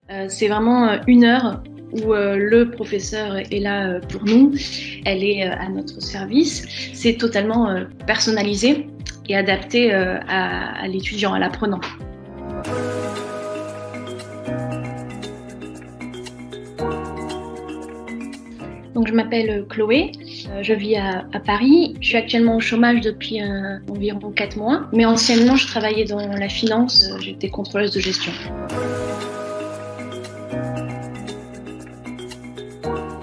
C'est vraiment 1 heure où le professeur est là pour nous, elle est à notre service. C'est totalement personnalisé et adapté à l'étudiant, à l'apprenant. Donc, je m'appelle Chloé, je vis à Paris. Je suis actuellement au chômage depuis environ 4 mois, mais anciennement je travaillais dans la finance, j'étais contrôleuse de gestion.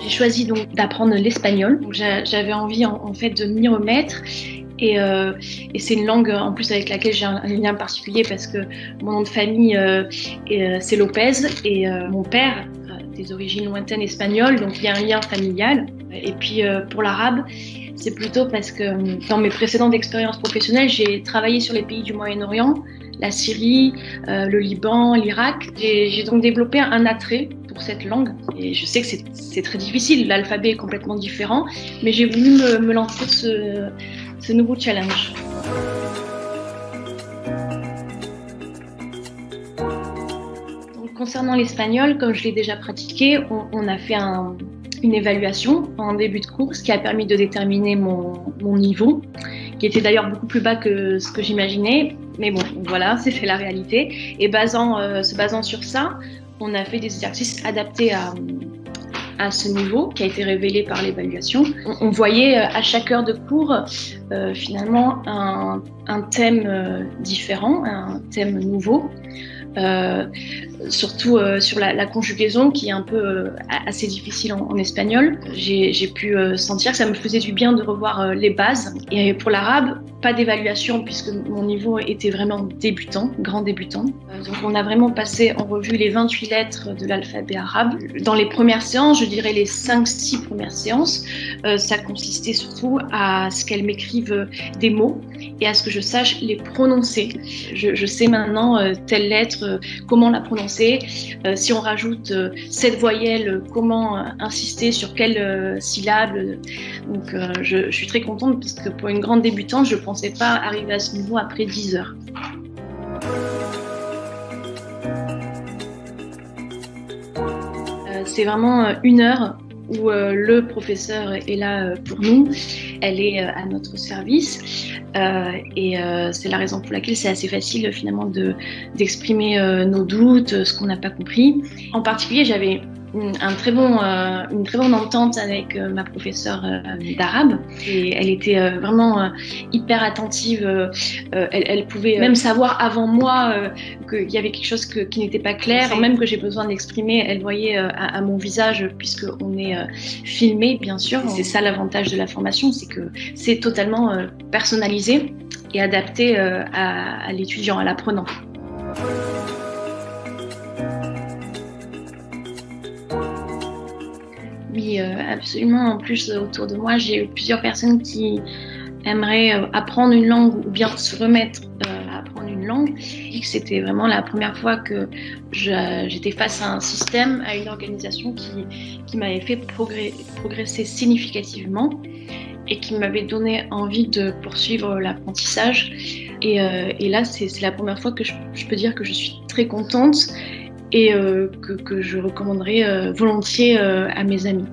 J'ai choisi donc d'apprendre l'espagnol. J'avais envie en fait de m'y remettre et c'est une langue en plus avec laquelle j'ai un lien particulier parce que mon nom de famille c'est Lopez et mon père des origines lointaines espagnoles, donc il y a un lien familial. Et puis pour l'arabe, c'est plutôt parce que dans mes précédentes expériences professionnelles, j'ai travaillé sur les pays du Moyen-Orient, la Syrie, le Liban, l'Irak. J'ai donc développé un attrait pour cette langue. Et je sais que c'est très difficile, l'alphabet est complètement différent, mais j'ai voulu me lancer ce nouveau challenge. Donc, concernant l'espagnol, comme je l'ai déjà pratiqué, on a fait une évaluation en début de cours, ce qui a permis de déterminer mon niveau, qui était d'ailleurs beaucoup plus bas que ce que j'imaginais. Mais bon, voilà, c'est la réalité. Et se basant sur ça, on a fait des exercices adaptés à ce niveau qui a été révélé par l'évaluation. On voyait à chaque heure de cours finalement un thème différent, un thème nouveau. Surtout sur la conjugaison qui est un peu assez difficile en espagnol. J'ai pu sentir que ça me faisait du bien de revoir les bases. Et pour l'arabe, pas d'évaluation puisque mon niveau était vraiment débutant, grand débutant. Donc on a vraiment passé en revue les 28 lettres de l'alphabet arabe. Dans les premières séances, je dirais les 5-6 premières séances, ça consistait surtout à ce qu'elles m'écrivent des mots et à ce que je sache les prononcer. Je sais maintenant telle lettre, comment la prononcer. Si on rajoute cette voyelle, comment insister sur quelle syllabe. Donc je suis très contente parce que pour une grande débutante, je ne pensais pas arriver à ce niveau après 10 heures. C'est vraiment 1 heure où le professeur est là pour nous, elle est à notre service et c'est la raison pour laquelle c'est assez facile finalement d'exprimer nos doutes, ce qu'on n'a pas compris. En particulier, j'avais une très bonne entente avec ma professeure d'arabe et elle était vraiment hyper attentive. Elle pouvait même savoir avant moi qu'il y avait quelque chose qui n'était pas clair, même que j'ai besoin d'exprimer. Elle voyait à mon visage, puisqu'on est filmé bien sûr. C'est ça l'avantage de la formation, c'est que c'est totalement personnalisé et adapté à l'étudiant, à l'apprenant. Oui, absolument. En plus, autour de moi, j'ai eu plusieurs personnes qui aimeraient apprendre une langue ou bien se remettre à apprendre une langue. Et que c'était vraiment la première fois que j'étais face à un système, à une organisation qui m'avait fait progresser significativement et qui m'avait donné envie de poursuivre l'apprentissage. Et là, c'est la première fois que je peux dire que je suis très contente et que je recommanderais volontiers à mes amis.